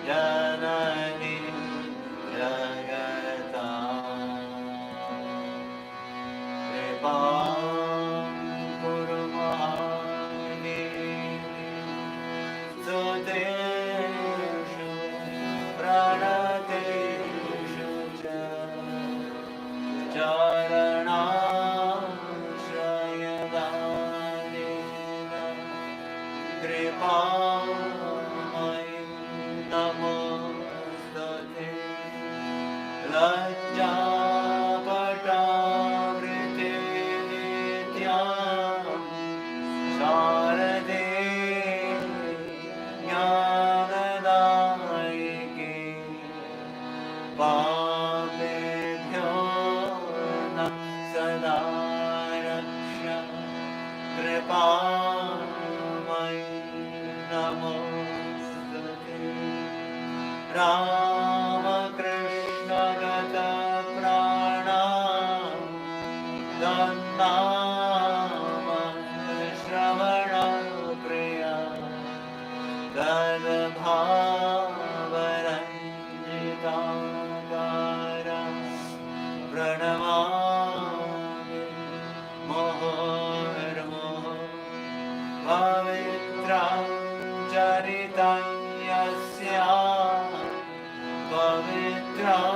जननी जगता कृपां कुरु महादेवी सुतेषु प्रणतेषु च चरणाश्रयदानेन कृपामयि नमोस्तुते लज्जापटावृते नित्यां शारदे ज्ञानदायिके पापेभ्यो न सदा रक्ष कृपामयि नमोस्तुते रामकृष्णगतप्राणा तन्नाम श्रवणप्रिया तद्भावरञ्जिताकार प्रणमामि मुहुर्मुहुः पवित्रं चरितं यस्याः पवित्रं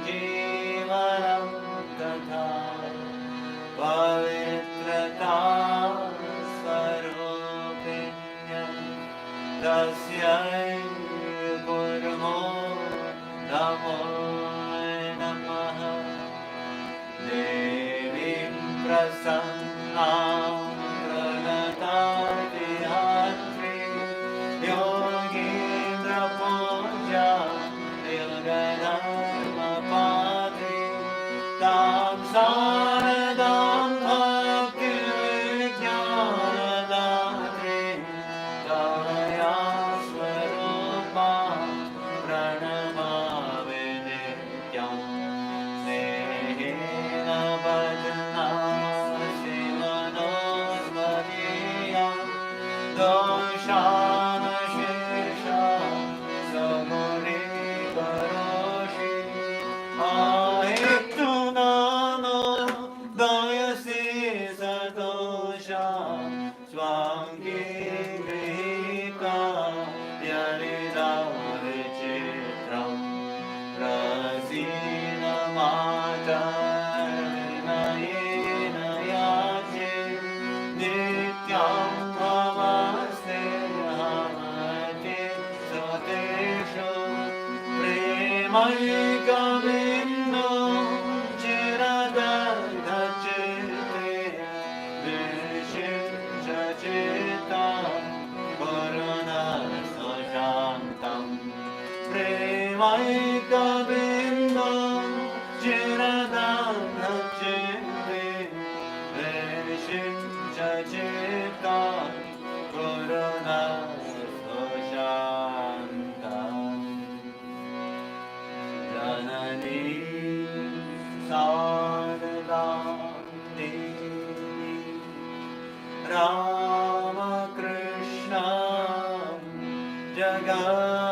जीवनं तथा पवित्रता स्वरूपिण्यं तस्यै कुर्मो नमो नमः देवीं प्रसन्नां प्रणतातिहात्रीं योगीन्द्रपूजा योगधर्मपात्रीं तां शारदां भक्तिविज्ञानदात्रीं दयां स्वरूपां प्रणमामि नित्यं स्नेहेन बध्नासि मनोस्मदीयं दोषानशेषां समुनीकरोषि आहितुनानो दयसि सतोषां स्वाङ्गी गृहीता यदिदा विचित्रं प्रसीद मातर्विनयेन याचे नित्यं नमस्ते हमते सुतेषु प्रेमैकबिन्दु चिरदग्धचित्ते विशिष्य चित्तं करुणः सुशान्तं प्रेमैकबिन्दु चिरदग्धचित्ते विशिष्य चित्तं करुणः सुशान्तम् जननी शारदा देवी रामकृष्ण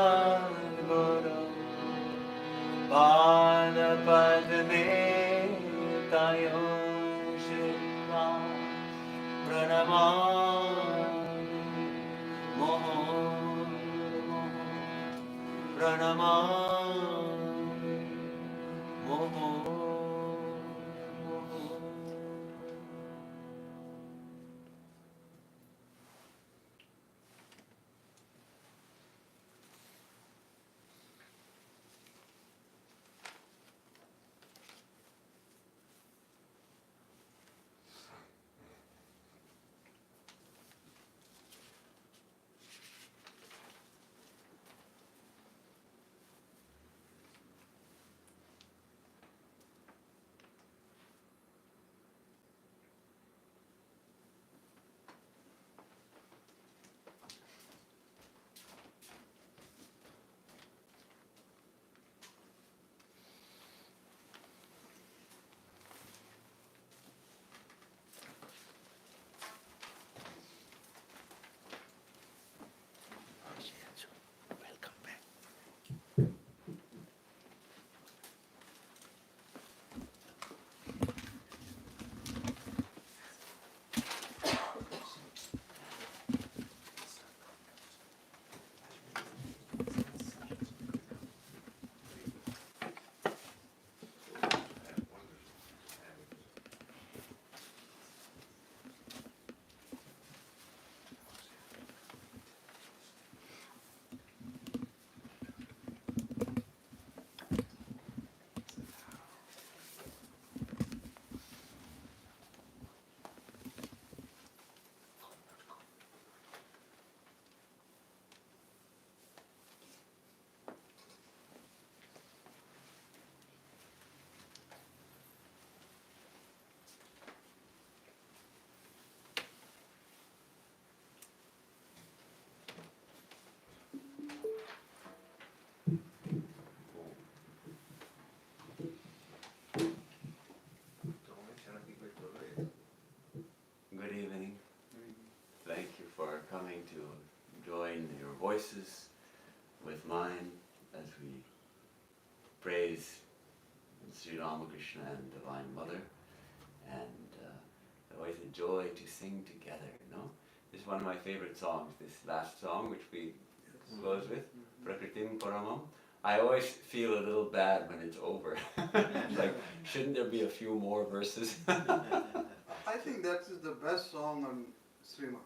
जगद्गुरु पादपद्मे तयो शिवा प्रणमामि मुहुर्मुहुः प्रणमामि मुहुर्मुहुः join your voices with mine as we praise Sri Ramakrishna and Divine Mother, and always a joy to sing together, you know. This is one of my favorite songs, this last song which we close with, Prakritim Paramam. I always feel a little bad when it's over. Like, shouldn't there be a few more verses? I think that is the best song on Srima.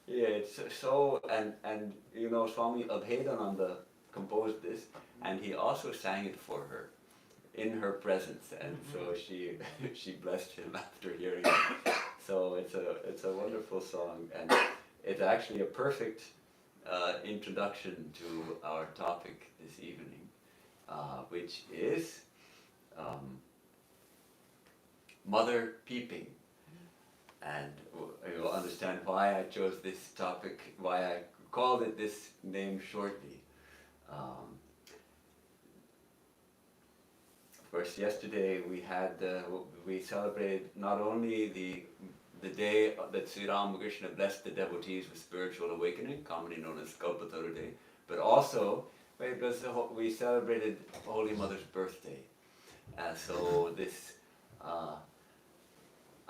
Yeah, it's so, and you know, Swami Abhedananda composed this, and he also sang it for her in her presence, and so she blessed him after hearing it. So it's a wonderful song, and it's actually a perfect introduction to our topic this evening, which is Mother Peeping. And you'll understand why I chose this topic, why I called it this name shortly. Of course, yesterday we celebrated not only the day that Sri Ramakrishna blessed the devotees with spiritual awakening, commonly known as Kalpataru Day, but also we celebrated Holy Mother's birthday. So this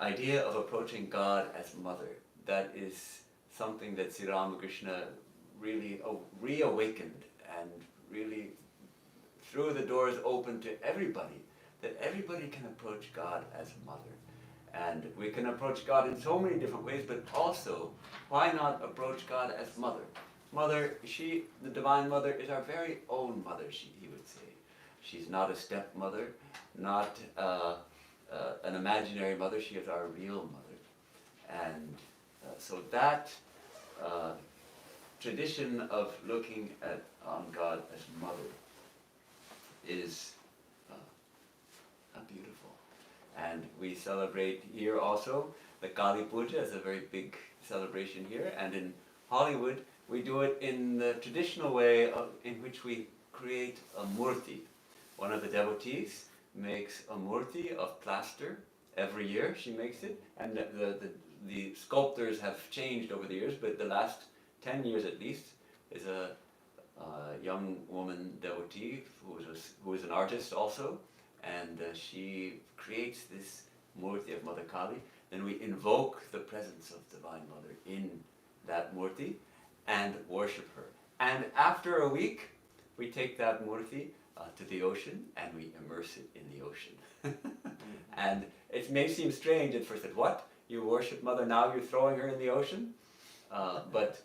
idea of approaching God as Mother, that is something that Sri Ramakrishna really reawakened and really threw the doors open to everybody, that everybody can approach God as Mother. And we can approach God in so many different ways, but also, why not approach God as Mother? Mother, the Divine Mother, is our very own mother, he would say. She's not a stepmother, not an imaginary mother, she is our real mother. And so that tradition of looking on God as Mother is beautiful. And we celebrate here also the Kali Puja is a very big celebration here, and in Hollywood we do it in the traditional way in which we create a murti. One of the devotees makes a murti of plaster. Every year she makes it, and the sculptors have changed over the years, but the last 10 years at least is a young woman devotee who is an artist also, and she creates this murti of Mother Kali. Then we invoke the presence of Divine Mother in that murti and worship her. And after a week, we take that murti to the ocean and we immerse it in the ocean. And it may seem strange at first that, what? You worship Mother, now you're throwing her in the ocean? But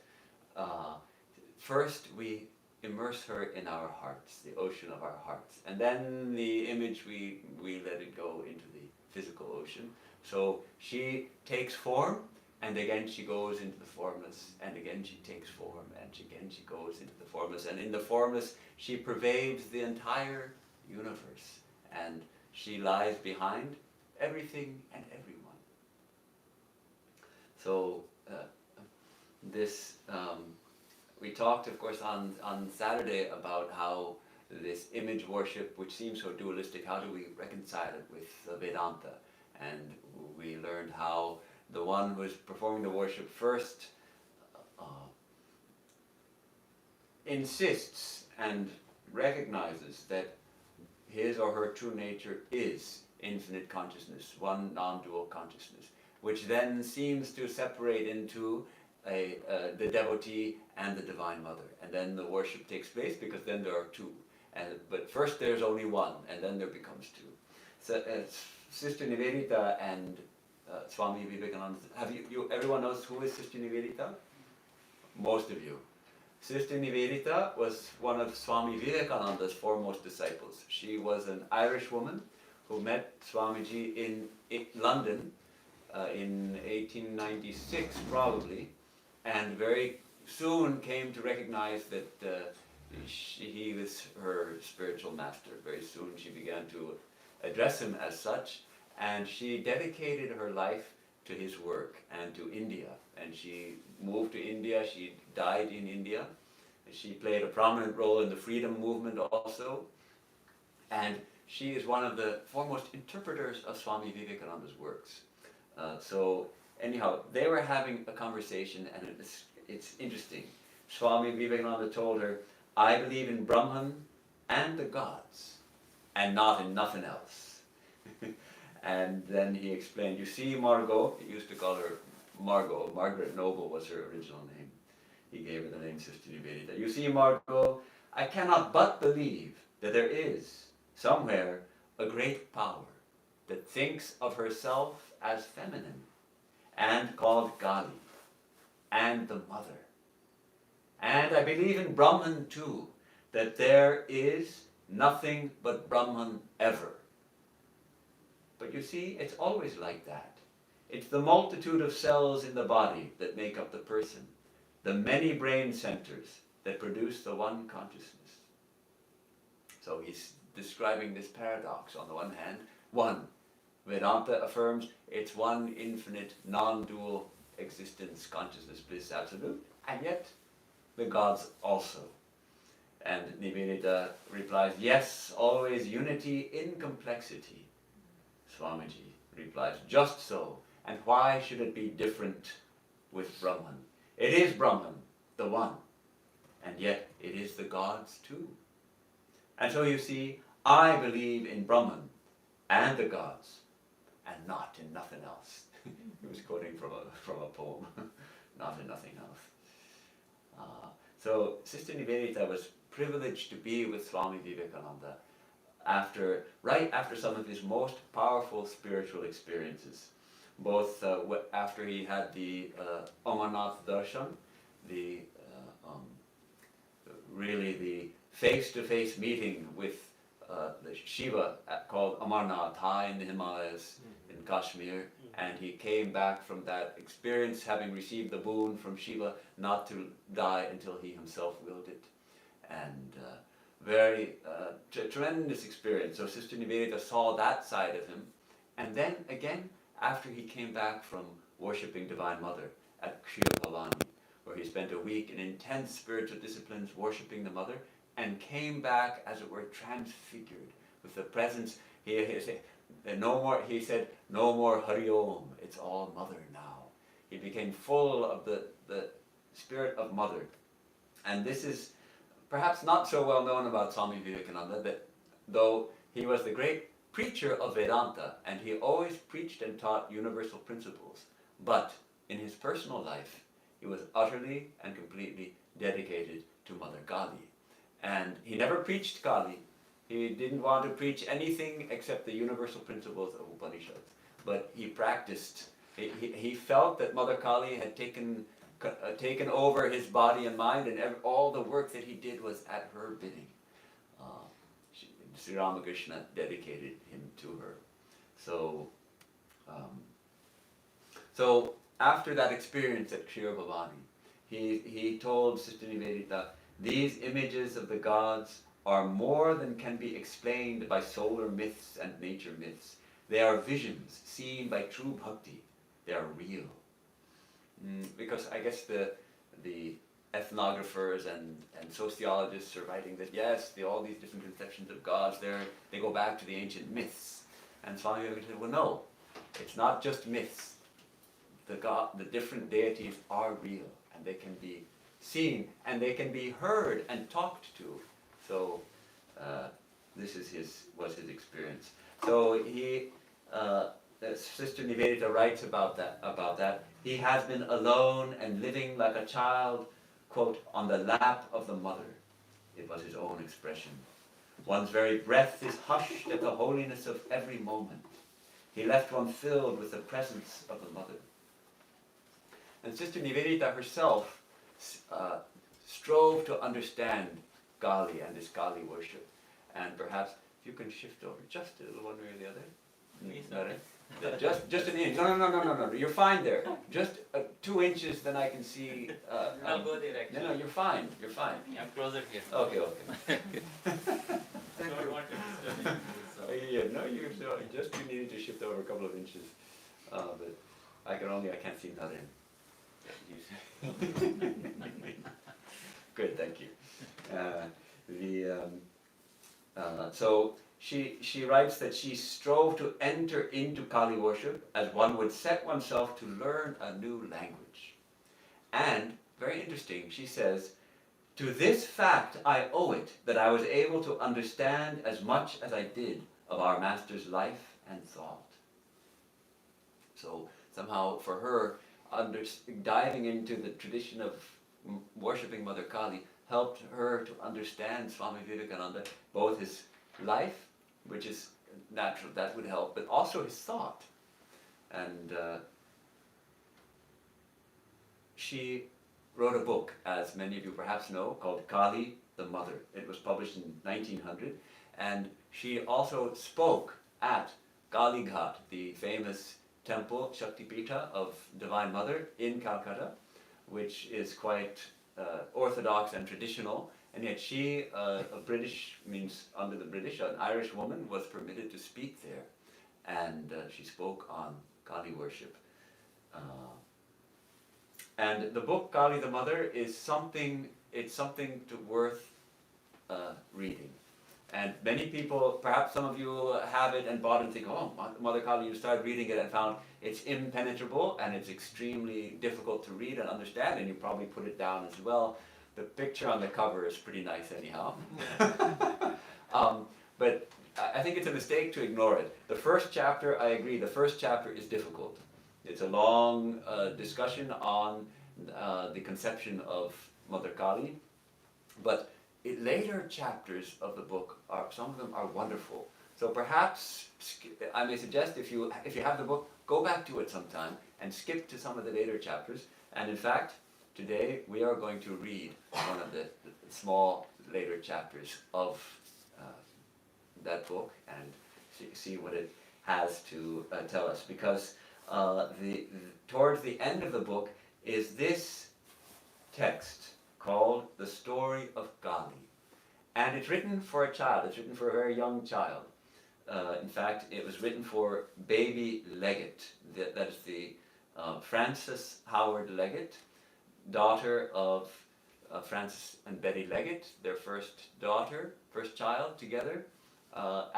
first we immerse her in our hearts, the ocean of our hearts. And then the image, we let it go into the physical ocean. So she takes form, and again she goes into the formless, and again she takes form, and again she goes into the formless. And in the formless, she pervades the entire universe, and she lies behind everything and everyone. So we talked, of course, on Saturday about how this image worship, which seems so dualistic, how do we reconcile it with Vedanta? And we learned how the one who is performing the worship first insists and recognizes that his or her true nature is infinite consciousness, one non-dual consciousness, which then seems to separate into the devotee and the Divine Mother. And then the worship takes place, because then there are two. But first there's only one, and then there becomes two. So Sister Nivedita and Swami Vivekananda, everyone knows who is Sister Nivedita? Most of you. Sister Nivedita was one of Swami Vivekananda's foremost disciples. She was an Irish woman who met Swamiji in London in 1896 probably, and very soon came to recognize that he was her spiritual master. Very soon she began to address him as such, and she dedicated her life to his work and to India. And she moved to India, she died in India. She played a prominent role in the freedom movement also. And she is one of the foremost interpreters of Swami Vivekananda's works. So anyhow, they were having a conversation, and it's interesting. Swami Vivekananda told her, I believe in Brahman and the gods, and not in nothing else. And then he explained, you see, Margot, he used to call her Margot, Margaret Noble was her original name. He gave her the name Sister Nivedita. You see, Margot, I cannot but believe that there is, somewhere, a great power that thinks of herself as feminine and called Kali and the mother. And I believe in Brahman too, that there is nothing but Brahman ever. But you see, it's always like that. It's the multitude of cells in the body that make up the person, the many brain centers that produce the one consciousness. So he's describing this paradox. On the one hand, one, Vedanta affirms it's one infinite, non-dual existence, consciousness, bliss, absolute, and yet the gods also. And Nivedita replies, yes, always unity in complexity. Swamiji replies, just so. And why should it be different with Brahman? It is Brahman, the one, and yet it is the gods too. And so you see, I believe in Brahman and the gods, and not in nothing else. He was quoting from a poem, not in nothing else. So Sister Nivedita was privileged to be with Swami Vivekananda right after some of his most powerful spiritual experiences, both after he had the Amarnath Darshan, really the face-to-face meeting with the Shiva called Amarnath, high in the Himalayas in Kashmir, and he came back from that experience having received the boon from Shiva not to die until he himself willed it. And very tremendous experience. So Sister Nivedita saw that side of him. And then again, after he came back from worshipping Divine Mother at Kshiravani, where he spent a week in intense spiritual disciplines worshipping the Mother, and came back, as it were, transfigured with the presence. He said, no more Hari Om, it's all Mother now. He became full of the spirit of Mother. And this is perhaps not so well known about Swami Vivekananda, that though he was the great preacher of Vedanta, and he always preached and taught universal principles, but in his personal life, he was utterly and completely dedicated to Mother Kali. And he never preached Kali. He didn't want to preach anything except the universal principles of Upanishads. But he practiced. He felt that Mother Kali had taken over his body and mind, and all the work that he did was at her bidding. Sri Ramakrishna dedicated him to her. So after that experience at Kshiravani, he told Sister Nivedita, these images of the gods are more than can be explained by solar myths and nature myths. They are visions seen by true bhakti. They are real. Because I guess the ethnographers and sociologists are writing that yes, all these different conceptions of gods, they go back to the ancient myths. And Swami Vivekananda said, well, no, it's not just myths. The different deities are real, and they can be seen, and they can be heard and talked to. So this was his experience. So Sister Nivedita writes about that. He has been alone and living like a child, quote, on the lap of the mother. It was his own expression. One's very breath is hushed at the holiness of every moment. He left one filled with the presence of the mother. And Sister Nivedita herself strove to understand Kali and this Kali worship. And perhaps if you can shift over just a little one way or the other. Just an inch. No. You're fine there. Just 2 inches, then I can see. I'll go there actually. No, you're fine. You're fine. I'm closer here. Okay. Don't want to disturb you. Yeah, no, you needed to shift over a couple of inches. But I can't see nothing. Good, thank you. So she writes that she strove to enter into Kali worship as one would set oneself to learn a new language. And, very interesting, she says, To this fact I owe it that I was able to understand as much as I did of our Master's life and thought. So somehow for her, diving into the tradition of worshipping Mother Kali helped her to understand Swami Vivekananda, both his life, which is natural, that would help, but also his thought. And she wrote a book, as many of you perhaps know, called Kali the Mother. It was published in 1900, and she also spoke at Kali Ghat, the famous temple, Shaktipita of Divine Mother in Calcutta, which is quite orthodox and traditional, and yet she, a British, means under the British, an Irish woman, was permitted to speak there, and she spoke on Kali worship. And the book Kali the Mother is something, it's something worth reading. And many people, perhaps some of you have it and bought it and think, oh, Mother Kali, you started reading it and found it's impenetrable and it's extremely difficult to read and understand, and you probably put it down as well. The picture on the cover is pretty nice anyhow. But I think it's a mistake to ignore it. The first chapter, I agree, the first chapter is difficult. It's a long discussion on the conception of Mother Kali, but later chapters of the book some of them are wonderful. So perhaps I may suggest if you have the book, go back to it sometime and skip to some of the later chapters. And in fact, today we are going to read one of the small later chapters of that book and see what it has to tell us. Because towards the end of the book is this text called The Story of Kali. And it's written for a child, it's written for a very young child. In fact, it was written for baby Leggett, that is the Frances Howard Leggett, daughter of Francis and Betty Leggett, their first child together, of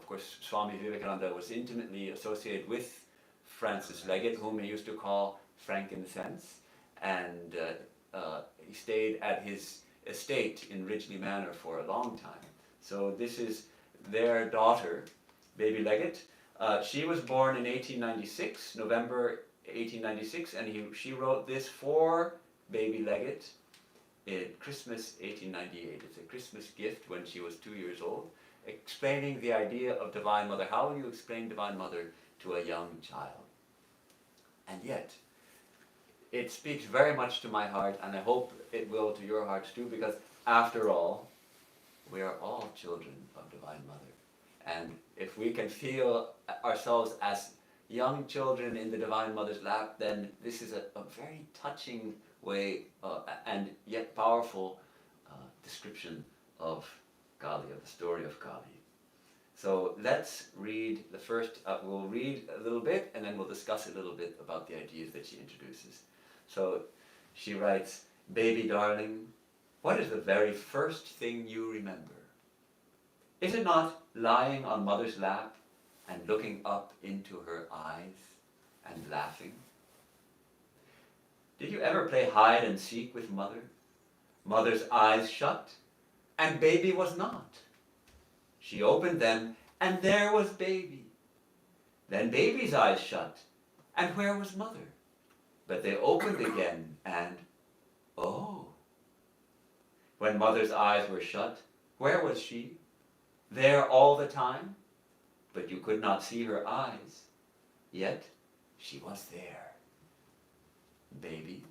course, Swami Vivekananda was intimately associated with Francis Leggett, whom he used to call Frankincense, and he stayed at his estate in Ridgely Manor for a long time. So this is their daughter, baby Leggett. She was born in 1896, November 1896, and she wrote this for baby Leggett in Christmas 1898. It's a Christmas gift when she was 2 years old, explaining the idea of Divine Mother. How will you explain Divine Mother to a young child? And yet, it speaks very much to my heart, and I hope it will to your hearts too, because after all, we are all children of Divine Mother. And if we can feel ourselves as young children in the Divine Mother's lap, then this is a very touching way and yet powerful description of Kali, of the story of Kali. So let's read the first, we'll read a little bit and then we'll discuss a little bit about the ideas that she introduces. So she writes, "Baby darling, what is the very first thing you remember? Is it not lying on Mother's lap and looking up into her eyes and laughing? Did you ever play hide and seek with Mother? Mother's eyes shut, and Baby was not. She opened them, and there was Baby. Then Baby's eyes shut, and where was Mother? But they opened again, and oh! When Mother's eyes were shut, where was she? There all the time, but you could not see her eyes. Yet she was there. Baby,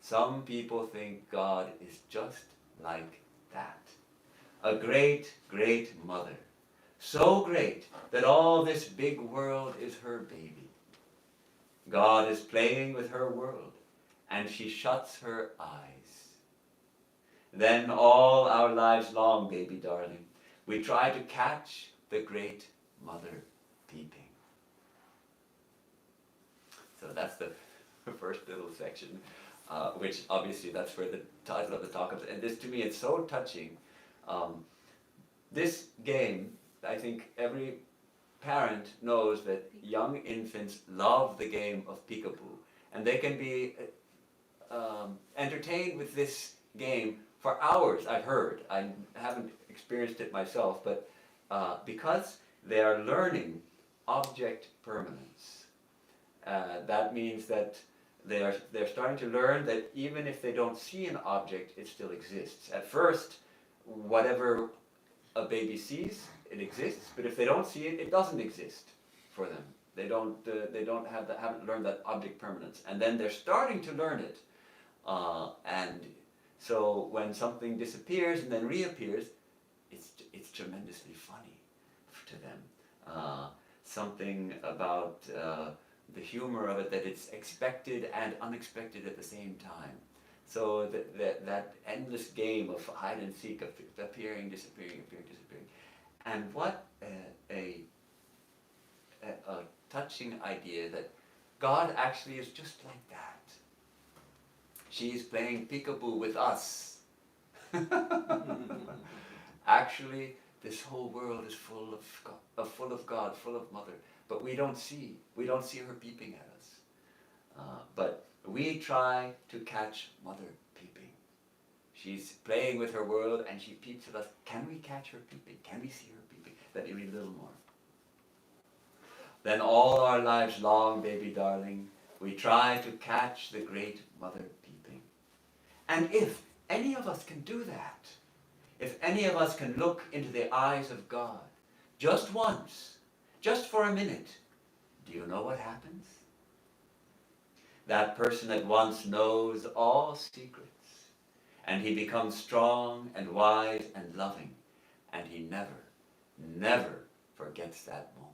some people think God is just like that. A great, great mother. So great that all this big world is her baby. God is playing with her world, and she shuts her eyes. Then all our lives long, baby darling, we try to catch the great mother peeping." So that's the first little section, which obviously that's where the title of the talk comes. And this, to me, it's so touching. This game, I think every parent knows that young infants love the game of peekaboo, and they can be entertained with this game for hours, I've heard. I haven't experienced it myself, but because they are learning object permanence. That means that they're starting to learn that even if they don't see an object, it still exists. At first, whatever a baby sees, it exists, but if they don't see it, it doesn't exist for them. They don't have that, haven't learned that object permanence, and then they're starting to learn it. And so when something disappears and then reappears, it's tremendously funny to them. Something about the humor of it, that it's expected and unexpected at the same time. So that endless game of hide and seek, of appearing, disappearing, appearing, disappearing. And what a touching idea that God actually is just like that. She's playing peekaboo with us. Actually, this whole world is full of God, full of Mother, but we don't see her peeping at us. But we try to catch Mother peeping. She's playing with her world and she peeps at us. Can we catch her peeping? Can we see her peeping? Let me read a little more. Then all our lives long, baby darling, we try to catch the great Mother peeping. And if any of us can do that, if any of us can look into the eyes of God, just once, just for a minute, do you know what happens? That person at once knows all secrets, and he becomes strong and wise and loving, and he never, never forgets that moment.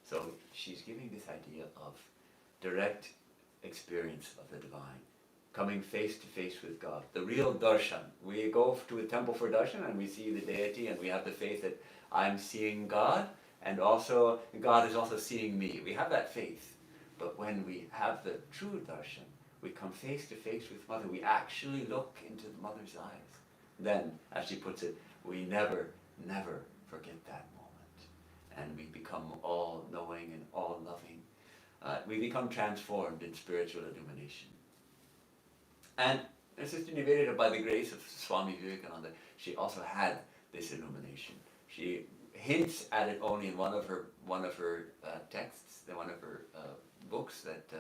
So she's giving this idea of direct experience of the divine, coming face to face with God, the real darshan. We go to a temple for darshan and we see the deity and we have the faith that I'm seeing God, and also God is also seeing me. We have that faith. But when we have the true darshan, we come face to face with Mother. We actually look into the Mother's eyes. Then, as she puts it, we never, never forget that moment. And we become all-knowing and all-loving. We become transformed in spiritual illumination. And Sister Nivedita, by the grace of Swami Vivekananda, she also had this illumination. She hints at it only in one of her texts, in one of her books, that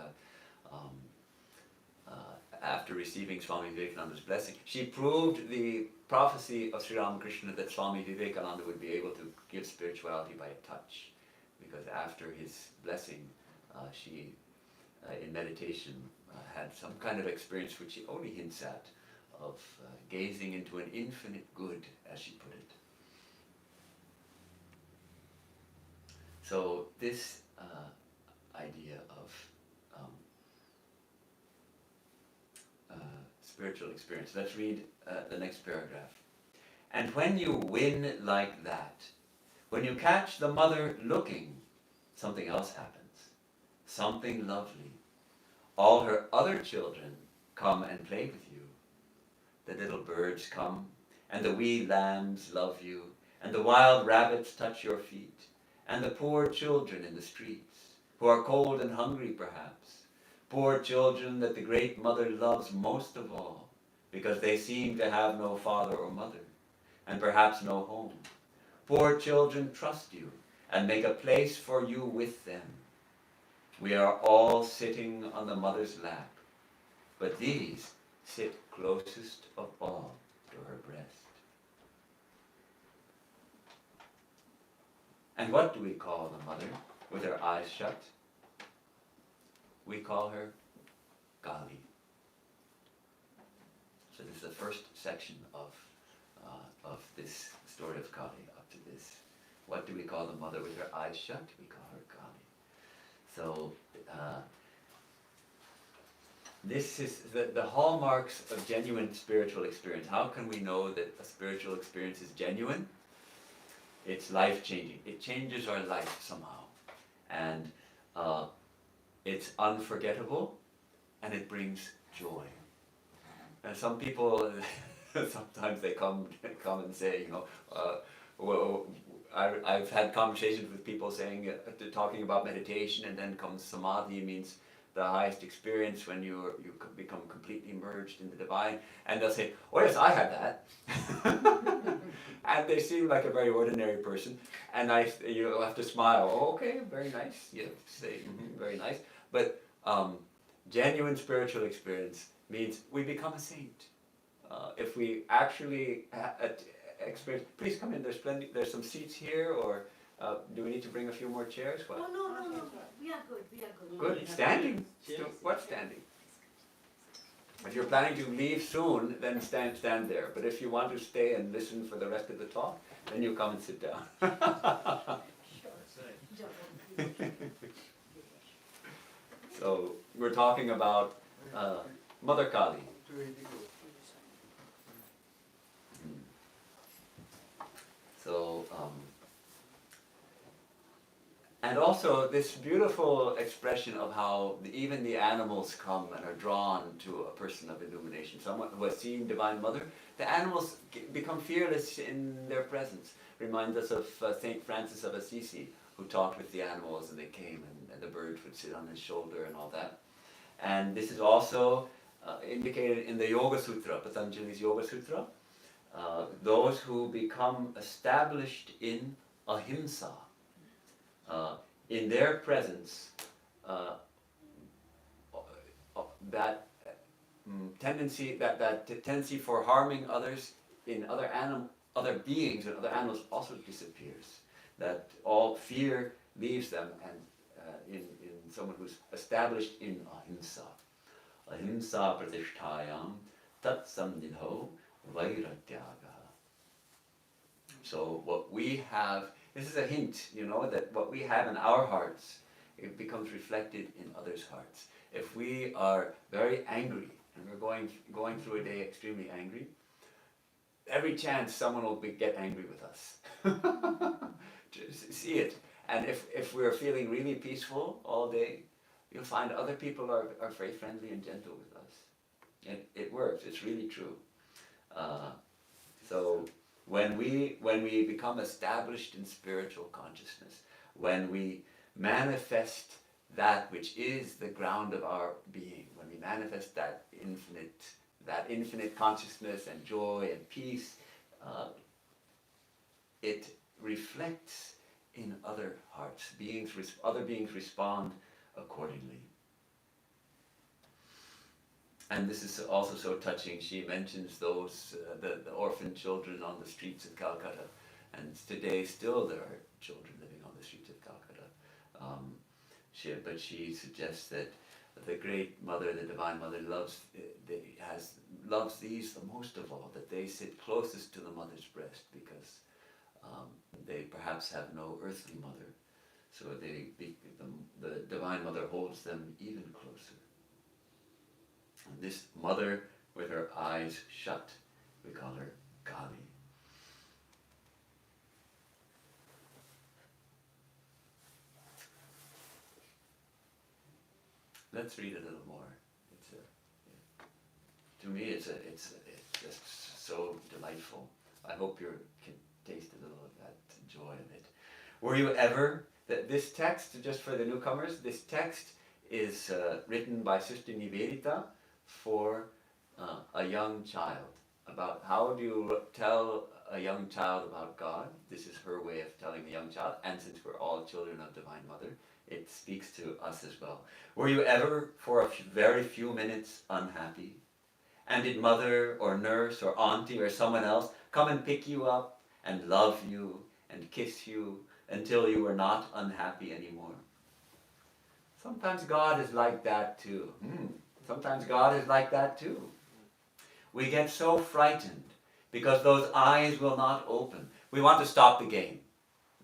after receiving Swami Vivekananda's blessing, she proved the prophecy of Sri Ramakrishna that Swami Vivekananda would be able to give spirituality by a touch, because after his blessing, she, in meditation, had some kind of experience which she only hints at, of gazing into an infinite good, as she put it. So this idea of spiritual experience. Let's read the next paragraph. And when you win like that, when you catch the Mother looking, something else happens. Something lovely. All her other children come and play with you. The little birds come, and the wee lambs love you, and the wild rabbits touch your feet, and the poor children in the streets, who are cold and hungry perhaps, poor children that the great Mother loves most of all, because they seem to have no father or mother, and perhaps no home. Poor children trust you, and make a place for you with them. We are all sitting on the Mother's lap, but these sit closest of all to her breast. And what do we call the Mother with her eyes shut? We call her Kali. So this is the first section of this story of Kali up to this. What do we call the Mother with her eyes shut? We call her Kali. So this is the hallmarks of genuine spiritual experience. How can we know that a spiritual experience is genuine? It's life-changing. It changes our life somehow. And it's unforgettable, and it brings joy. And some people, sometimes they come and say, well, I've had conversations with people saying, talking about meditation, and then comes samadhi, means the highest experience when you become completely merged in the divine, and they'll say, "Oh yes, I had that," and they seem like a very ordinary person, and you'll have to smile. "Oh, okay, very nice." You say, "Very nice," but genuine spiritual experience means we become a saint. If we actually experience, please come in. There's some seats here, or do we need to bring a few more chairs? What? Oh, no. We are good. Good. Standing? What standing? If you're planning to leave soon, then stand there. But if you want to stay and listen for the rest of the talk, then you come and sit down. So we're talking about Mother Kali. So, and also this beautiful expression of how even the animals come and are drawn to a person of illumination, someone who has seen Divine Mother. The animals become fearless in their presence. Reminds us of Saint Francis of Assisi, who talked with the animals, and they came, and the birds would sit on his shoulder and all that. And this is also indicated in the Yoga Sutra, Patanjali's Yoga Sutra. Those who become established in ahimsa, in their presence, that tendency for harming others in other beings and other animals also disappears. That all fear leaves them, and in someone who's established in ahimsa. Ahimsa pratishtayam tat samnidho vairatyaga. So what we have, this is a hint, that what we have in our hearts, it becomes reflected in others' hearts. If we are very angry, and we're going through a day extremely angry, every chance someone will get angry with us. Just see it. And if we're feeling really peaceful all day, you'll find other people are very friendly and gentle with us. It works, it's really true. So when we become established in spiritual consciousness, when we manifest that which is the ground of our being, when we manifest that infinite consciousness and joy and peace, it reflects in other hearts. Other beings respond accordingly. And this is also so touching. She mentions those, the orphan children on the streets of Calcutta. And today still there are children living on the streets of Calcutta. But she suggests that the Great Mother, the Divine Mother, loves these the most of all, that they sit closest to the mother's breast because they perhaps have no earthly mother. So the Divine Mother holds them even closer. And this mother with her eyes shut, we call her Kali. Let's read a little more. To me, it's just so delightful. I hope you can taste a little of that joy in it. Were you ever, this text, just for the newcomers, this text is written by Sister Nivedita for a young child. About how do you tell a young child about God? This is her way of telling the young child, and since we're all children of Divine Mother, it speaks to us as well. Were you ever, for a very few minutes, unhappy? And did mother or nurse or auntie or someone else come and pick you up and love you and kiss you until you were not unhappy anymore? Sometimes God is like that too. Sometimes God is like that too. We get so frightened because those eyes will not open. We want to stop the game.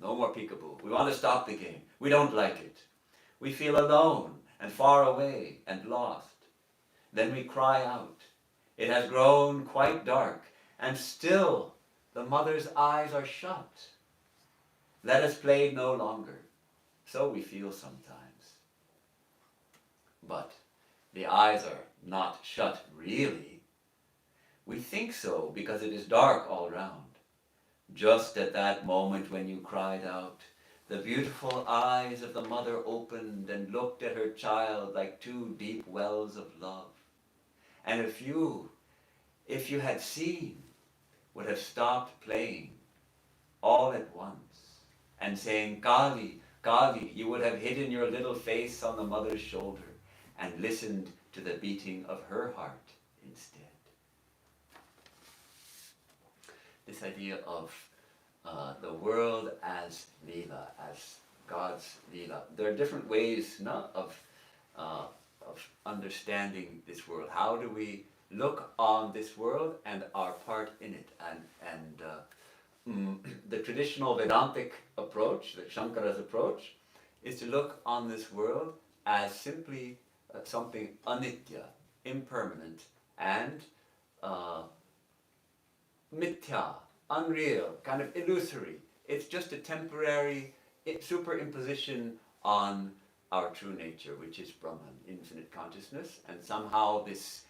No more peekaboo. We want to stop the game. We don't like it. We feel alone and far away and lost. Then we cry out. It has grown quite dark, and still the mother's eyes are shut. Let us play no longer. So we feel sometimes. But the eyes are not shut really. We think so because it is dark all round. Just at that moment when you cried out, The beautiful eyes of the mother opened and looked at her child like two deep wells of love. And if you had seen, would have stopped playing all at once and saying, Kali, Kali, you would have hidden your little face on the mother's shoulder and listened to the beating of her heart instead. This idea of the world as Leela, as God's Leela. There are different ways of understanding this world. How do we look on this world and our part in it? And the traditional Vedantic approach, the Shankara's approach, is to look on this world as simply something anitya, impermanent, and mithya, unreal, kind of illusory. It's just a temporary superimposition on our true nature, which is Brahman, infinite consciousness, and somehow this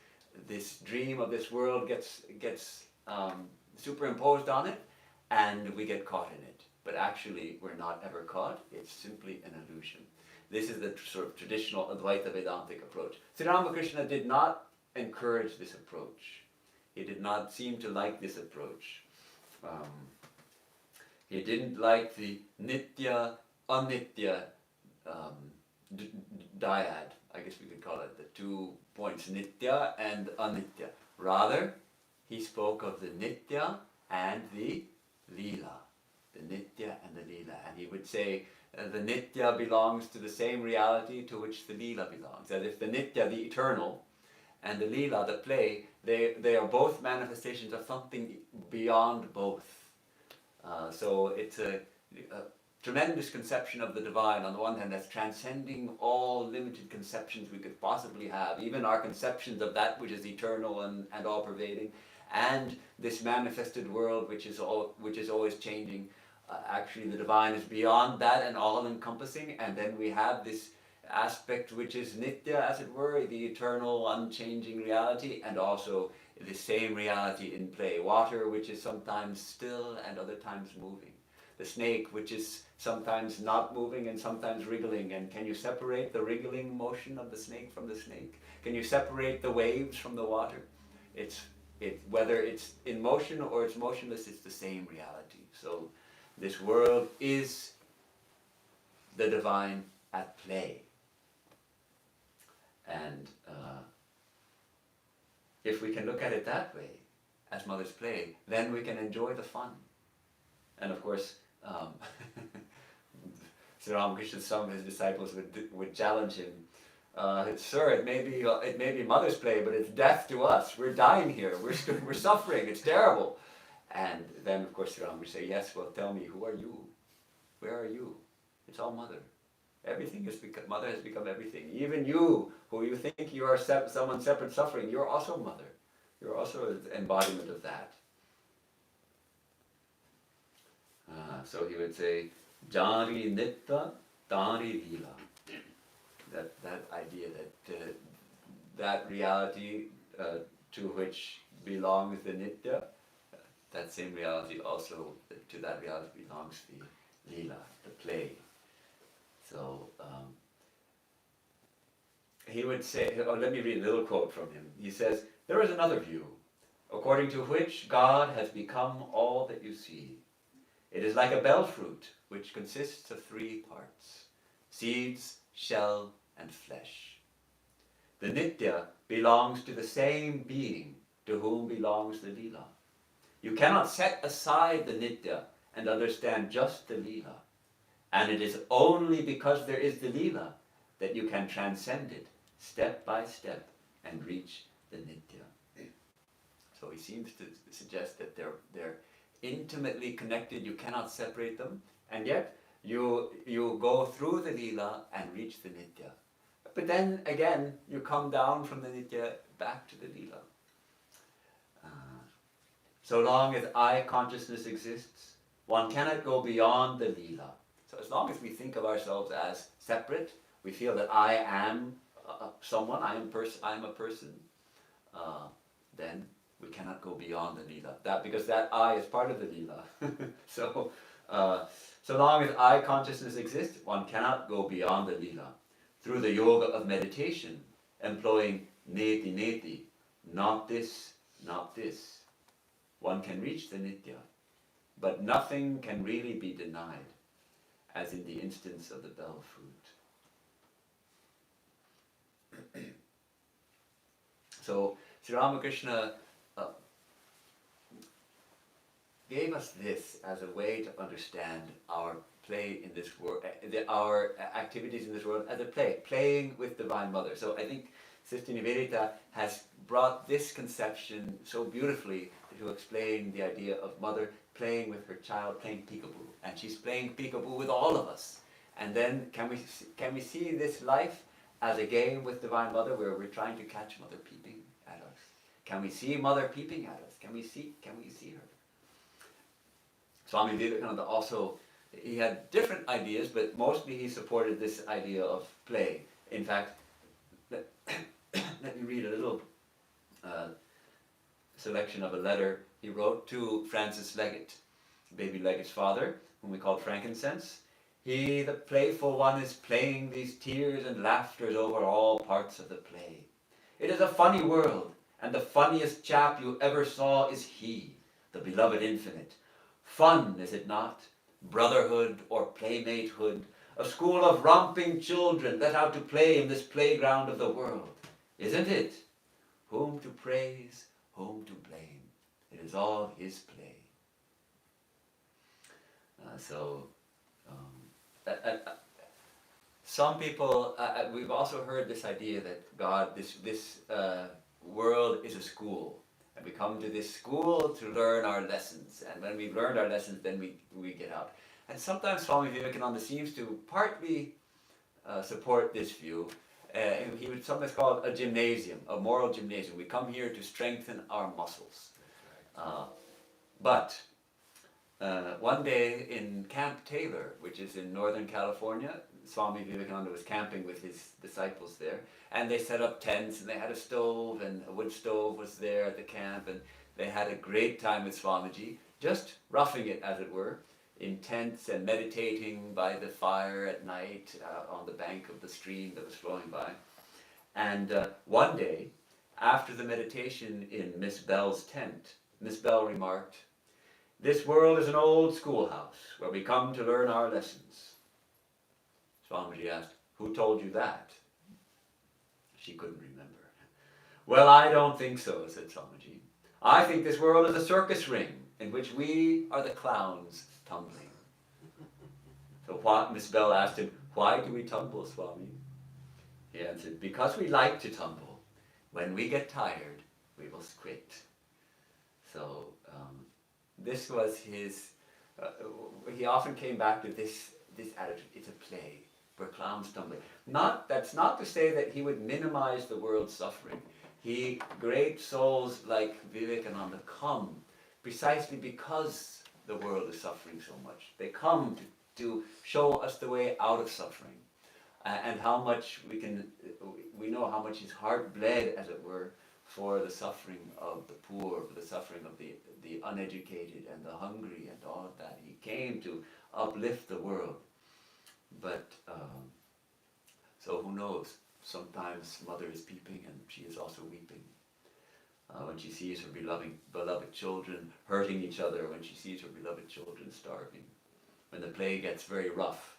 dream of this world gets superimposed on it, and we get caught in it. But actually, we're not ever caught. It's simply an illusion. This is the sort of traditional Advaita Vedantic approach. Sri Ramakrishna did not encourage this approach. He did not seem to like this approach. He didn't like the nitya, anitya dyad, I guess we could call it, the 2 points, nitya and anitya. Rather, he spoke of the nitya and the leela, the nitya and the leela. And he would say the nitya belongs to the same reality to which the leela belongs. That if the nitya, the eternal, and the leela, the play, they are both manifestations of something beyond both. So it's a tremendous conception of the divine, on the one hand, that's transcending all limited conceptions we could possibly have, even our conceptions of that which is eternal and all-pervading, and this manifested world which is always changing. Actually, the divine is beyond that and all-encompassing, and then we have this aspect which is nitya, as it were, the eternal, unchanging reality, and also the same reality in play. Water, which is sometimes still and other times moving. The snake, which is sometimes not moving and sometimes wriggling. And can you separate the wriggling motion of the snake from the snake? Can you separate the waves from the water? Whether it's in motion or it's motionless, it's the same reality. So this world is the divine at play. And if we can look at it that way, as mother's play, then we can enjoy the fun. And of course, Sri Ramakrishna, some of his disciples would challenge him, Sir, it may be mother's play, but it's death to us. We're dying here. We're suffering. It's terrible. And then, of course, Sri Ramakrishna would say, yes, well, tell me, who are you? Where are you? It's all mother. Mother has become everything. Even you, who you think you are someone separate suffering, you're also mother. You're also an embodiment of that. So he would say, Jari Nitta, Tari Lila. That idea that reality to which belongs the Nitya, that same reality also, to that reality belongs the Lila, the play. So he would say, let me read a little quote from him. He says, there is another view, according to which God has become all that you see. It is like a bell fruit, which consists of 3 parts, seeds, shell, and flesh. The Nitya belongs to the same being to whom belongs the Leela. You cannot set aside the Nitya and understand just the Leela. And it is only because there is the Leela that you can transcend it step by step and reach the Nitya. So he seems to suggest that they're intimately connected, you cannot separate them, and yet you go through the Leela and reach the Nitya. But then again, you come down from the Nitya back to the Leela. So long as I consciousness exists, one cannot go beyond the Leela. So as long as we think of ourselves as separate, we feel that I am someone, I am a person, then we cannot go beyond the Leela. Because that I is part of the Leela. So So long as I consciousness exists, one cannot go beyond the lila. Through the yoga of meditation, employing neti neti, not this, not this, one can reach the nitya. But nothing can really be denied, as in the instance of the bell fruit. So Sri Ramakrishna gave us this as a way to understand our play in this world, our activities in this world as a play, playing with Divine Mother. So I think Sister Nivedita has brought this conception so beautifully to explain the idea of mother playing with her child, playing peekaboo, and she's playing peekaboo with all of us. And then can we see this life as a game with Divine Mother where we're trying to catch Mother peeping at us? Can we see Mother peeping at us? Can we see her? Swami Vivekananda also, he had different ideas, but mostly he supported this idea of play. In fact, let me read a little selection of a letter he wrote to Francis Leggett, baby Leggett's father, whom we call Frankincense. He, the playful one, is playing these tears and laughters over all parts of the play. It is a funny world, and the funniest chap you ever saw is he, the beloved infinite. Fun, is it not? Brotherhood or playmatehood, a school of romping children let out to play in this playground of the world. Isn't it? Whom to praise, whom to blame. It is all his play. Some people, we've also heard this idea that God, this world is a school. And we come to this school to learn our lessons. And when we've learned our lessons, then we get out. And sometimes Swami Vivekananda seems to partly support this view. He would sometimes call it a gymnasium, a moral gymnasium. We come here to strengthen our muscles. But one day in Camp Taylor, which is in Northern California, Swami Vivekananda was camping with his disciples there, and they set up tents, and they had a stove, and a wood stove was there at the camp, and they had a great time with Swamiji, just roughing it, as it were, in tents and meditating by the fire at night on the bank of the stream that was flowing by. And one day, after the meditation in Miss Bell's tent, Miss Bell remarked, "This world is an old schoolhouse where we come to learn our lessons." Swamiji asked, "Who told you that?" She couldn't remember. "Well, I don't think so," said Swamiji. "I think this world is a circus ring in which we are the clowns tumbling." So Miss Bell asked him, "Why do we tumble, Swami?" He answered, "Because we like to tumble. When we get tired, we will quit." So this was his, he often came back to this attitude. It's a play. We're clowns tumbling. That's not to say that he would minimize the world's suffering. Great souls like Vivekananda come precisely because the world is suffering so much. They come to show us the way out of suffering, and how much we know how much his heart bled, as it were, for the suffering of the poor, for the suffering of the uneducated and the hungry and all of that. He came to uplift the world. But, so who knows, sometimes Mother is peeping and she is also weeping. When she sees her beloved children hurting each other, when she sees her beloved children starving, when the play gets very rough.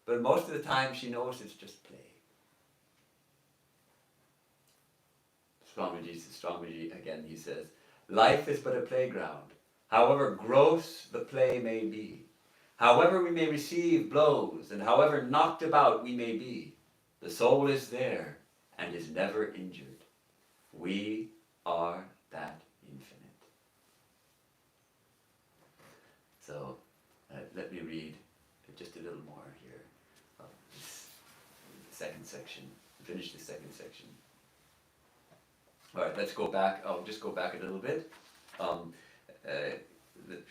But most of the time she knows it's just play. Swamiji again, he says, "Life is but a playground, however gross the play may be. However we may receive blows, and however knocked about we may be, the soul is there and is never injured. We are that infinite." So let me read just a little more here of this second section. Finish the second section. All right, let's go back. I'll just go back a little bit.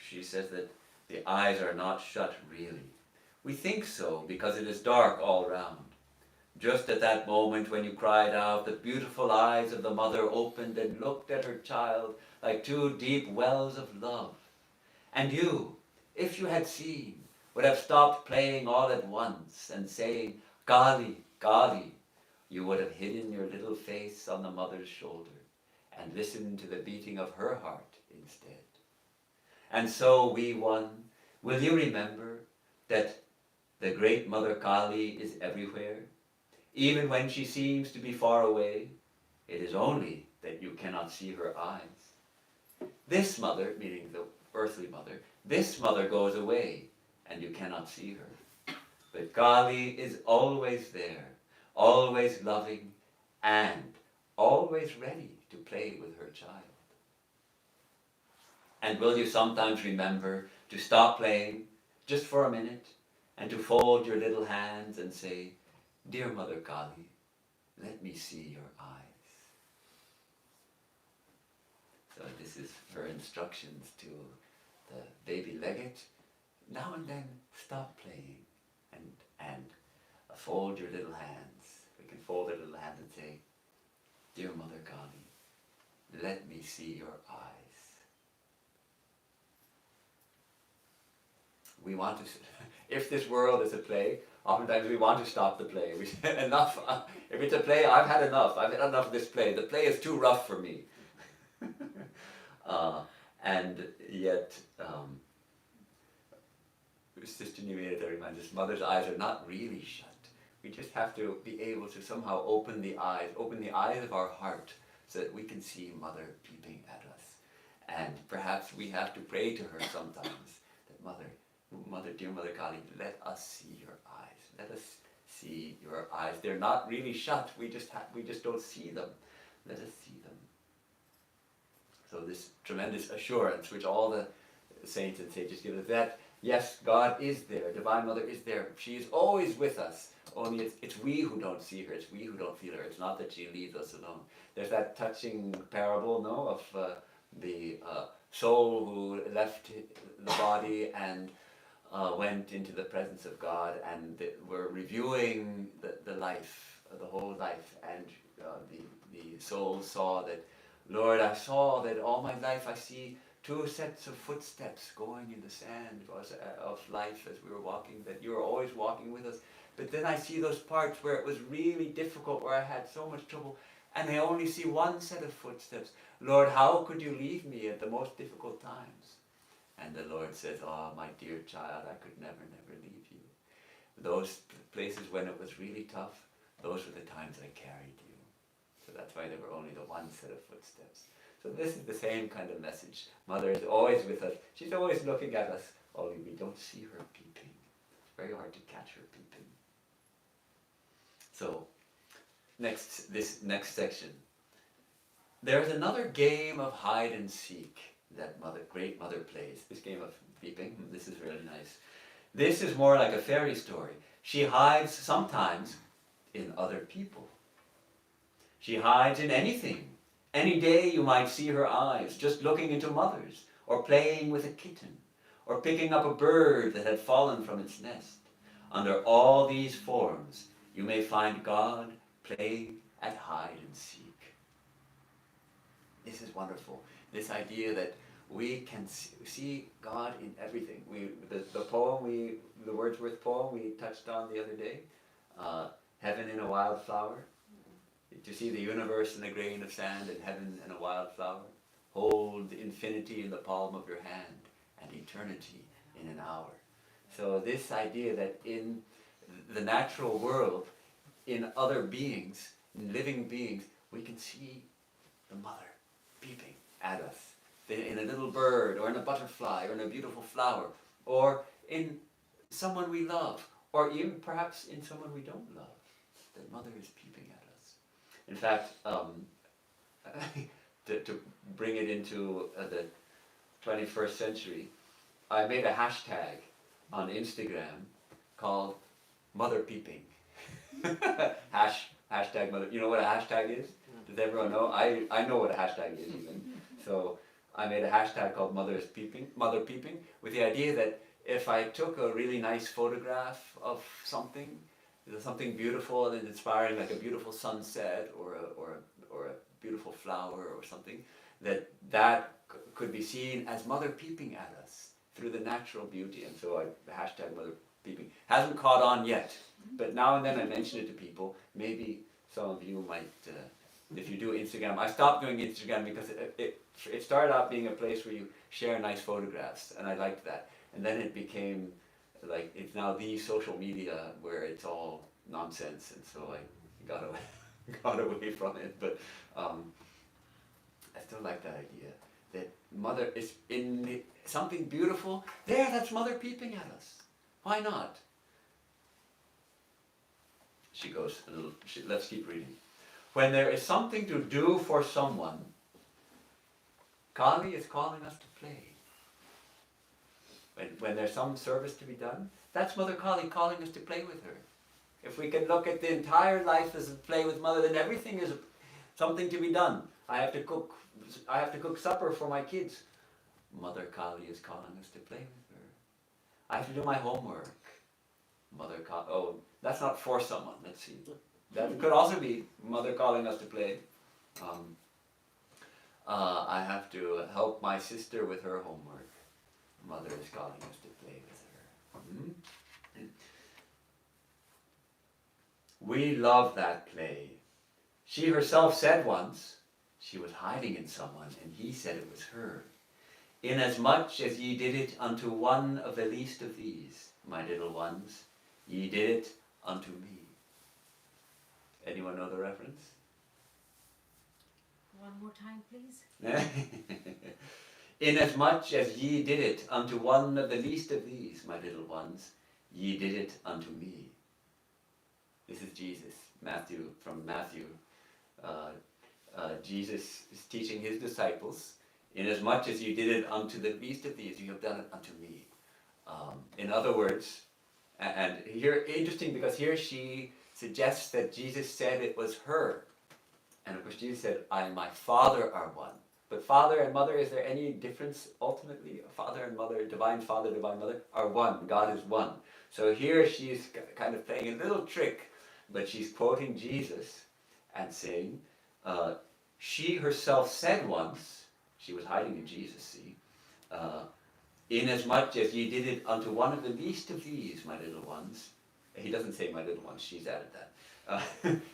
She says that the eyes are not shut really. We think so because it is dark all round. Just at that moment when you cried out, the beautiful eyes of the mother opened and looked at her child like two deep wells of love. And you, if you had seen, would have stopped playing all at once and saying, Kali, Kali, you would have hidden your little face on the mother's shoulder and listened to the beating of her heart instead. And so we one, will you remember that the great Mother Kali is everywhere? Even when she seems to be far away, it is only that you cannot see her eyes. This mother, meaning the earthly mother, this mother goes away and you cannot see her. But Kali is always there, always loving and always ready to play with her child. And will you sometimes remember to stop playing just for a minute and to fold your little hands and say, Dear Mother Kali, let me see your eyes. So this is her instructions to the baby legate. Now and then stop playing and fold your little hands. We can fold our little hands and say, Dear Mother Kali, let me see your eyes. We want to, if this world is a play, oftentimes we want to stop the play. We say, enough. If it's a play, I've had enough. I've had enough of this play. The play is too rough for me. And yet, Sister Nivedita reminds us, Mother's eyes are not really shut. We just have to be able to somehow open the eyes of our heart, so that we can see Mother peeping at us. And perhaps we have to pray to her sometimes, that Mother, dear Mother Kali, let us see your eyes. Let us see your eyes. They're not really shut. We just don't see them. Let us see them. So this tremendous assurance, which all the saints and sages give us, that yes, God is there. Divine Mother is there. She is always with us. Only it's we who don't see her. It's we who don't feel her. It's not that she leaves us alone. There's that touching parable, no, of the soul who left the body and went into the presence of God, and we're reviewing the life, the whole life, and the soul saw that, Lord, I saw that all my life I see two sets of footsteps going in the sand of life as we were walking, that you were always walking with us. But then I see those parts where it was really difficult, where I had so much trouble, and I only see one set of footsteps. Lord, how could you leave me at the most difficult times? And the Lord says, oh, my dear child, I could never, never leave you. Those places when it was really tough, those were the times I carried you. So that's why there were only the one set of footsteps. So this is the same kind of message. Mother is always with us. She's always looking at us, only we don't see her peeping. It's very hard to catch her peeping. So, this next section. There's another game of hide and seek that great mother plays. This game of peeping, this is really nice. This is more like a fairy story. She hides sometimes in other people. She hides in anything. Any day you might see her eyes, just looking into Mother's, or playing with a kitten, or picking up a bird that had fallen from its nest. Under all these forms, you may find God playing at hide and seek. This is wonderful. This idea that we can see God in everything. The Wordsworth poem we touched on the other day, Heaven in a Wildflower. To see the universe in a grain of sand and heaven in a wildflower. Hold infinity in the palm of your hand and eternity in an hour. So this idea that in the natural world, in other beings, in living beings, we can see the Mother peeping at us. In a little bird, or in a butterfly, or in a beautiful flower, or in someone we love, or even perhaps in someone we don't love. The Mother is peeping at us. In fact, to bring it into the 21st century, I made a hashtag on Instagram called Mother Peeping. Hashtag Mother. You know what a hashtag is? Does everyone know? I know what a hashtag is even. So I made a hashtag called Mother Peeping, with the idea that if I took a really nice photograph of something beautiful and inspiring, like a beautiful sunset or a beautiful flower or something, that could be seen as Mother peeping at us through the natural beauty. And so I hashtag Mother Peeping. Hasn't caught on yet, but now and then I mention it to people. Maybe some of you might, if you do Instagram. I stopped doing Instagram because it started out being a place where you share nice photographs, and I liked that. And then it became like, it's now the social media where it's all nonsense, and so I got away, got away from it. But I still like that idea that Mother is in something beautiful. There, that's Mother peeping at us. Why not? She goes a little. Let's keep reading. When there is something to do for someone, Kali is calling us to play. When there's some service to be done, that's Mother Kali calling us to play with her. If we can look at the entire life as a play with Mother, then everything is something to be done. I have to cook supper for my kids. Mother Kali is calling us to play with her. I have to do my homework. Mother Kali, oh, that's not for someone. Let's see. That could also be Mother calling us to play. I have to help my sister with her homework. Mother is calling us to play with her. We love that play. She herself said once, she was hiding in someone, and he said it was her. Inasmuch as ye did it unto one of the least of these, my little ones, ye did it unto me. Anyone know the reference? One more time, please. Inasmuch as ye did it unto one of the least of these, my little ones, ye did it unto me. This is Jesus, from Matthew. Jesus is teaching his disciples, inasmuch as you did it unto the least of these, you have done it unto me. In other words, and here, interesting because here she suggests that Jesus said it was her. And of course Jesus said, I and my Father are one. But Father and Mother, is there any difference ultimately? Father and Mother, Divine Father, Divine Mother are one. God is one. So here she's kind of playing a little trick, but she's quoting Jesus and saying, she herself said once, she was hiding in Jesus, see, inasmuch as ye did it unto one of the least of these, my little ones. He doesn't say my little ones, she's added that.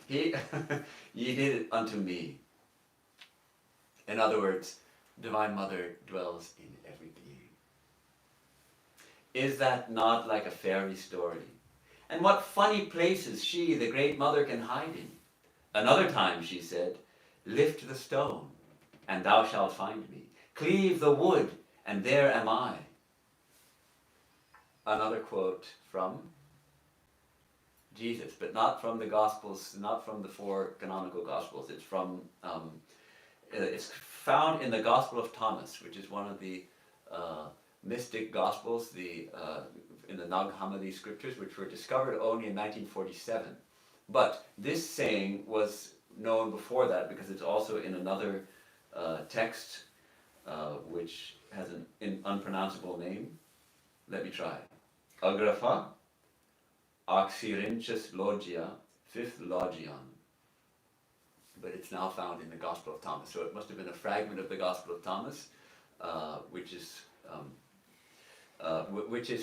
Ye did it unto me. In other words, Divine Mother dwells in every being. Is that not like a fairy story? And what funny places she, the great Mother, can hide in. Another time she said, lift the stone, and thou shalt find me. Cleave the wood, and there am I. Another quote from Jesus, but not from the Gospels, not from the 4 canonical Gospels. It's from, it's found in the Gospel of Thomas, which is one of the mystic Gospels, in the Nag Hammadi scriptures, which were discovered only in 1947. But this saying was known before that because it's also in another text which has an unpronounceable name. Let me try. Agrapha Oxyrinchus Logia, 5th Logion. But it's now found in the Gospel of Thomas. So it must have been a fragment of the Gospel of Thomas, which is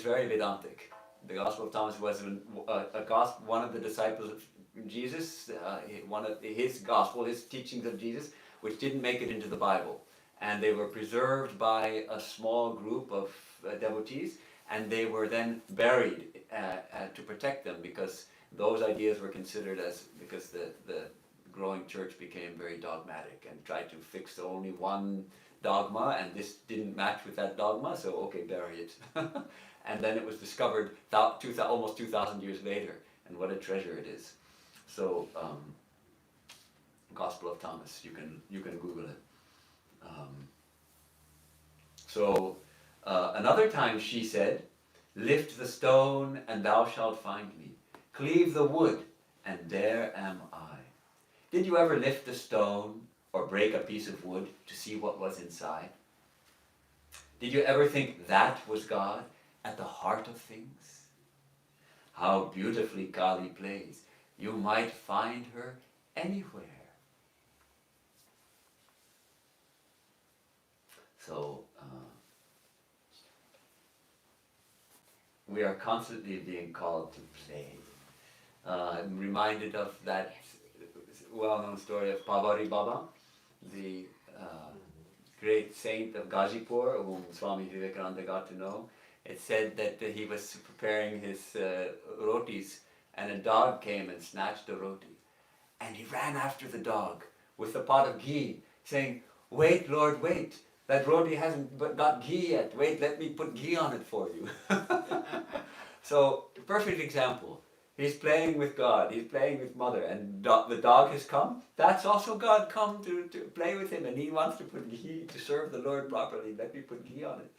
very Vedantic. The Gospel of Thomas was one of the disciples of Jesus, one of his Gospel, his teachings of Jesus, which didn't make it into the Bible. And they were preserved by a small group of devotees, and they were then buried to protect them, because those ideas were considered because the growing church became very dogmatic and tried to fix only one dogma, and this didn't match with that dogma, so okay, bury it. And then it was discovered almost 2,000 years later, and what a treasure it is. So, Gospel of Thomas, you can Google it. Another time she said, lift the stone and thou shalt find me. Cleave the wood and there am I. Did you ever lift a stone or break a piece of wood to see what was inside? Did you ever think that was God at the heart of things? How beautifully Kali plays. You might find her anywhere. So, we are constantly being called to play. I'm reminded of that well-known story of Pavari Baba, the great saint of Gazipur, whom Swami Vivekananda got to know. It said that he was preparing his rotis, and a dog came and snatched a roti. And he ran after the dog with a pot of ghee, saying, "Wait, Lord, wait. That roti hasn't got ghee yet. Wait, let me put ghee on it for you." So, perfect example. He's playing with God, he's playing with Mother, and the dog has come. That's also God come to play with him, and he wants to put ghee, to serve the Lord properly. Let me put ghee on it.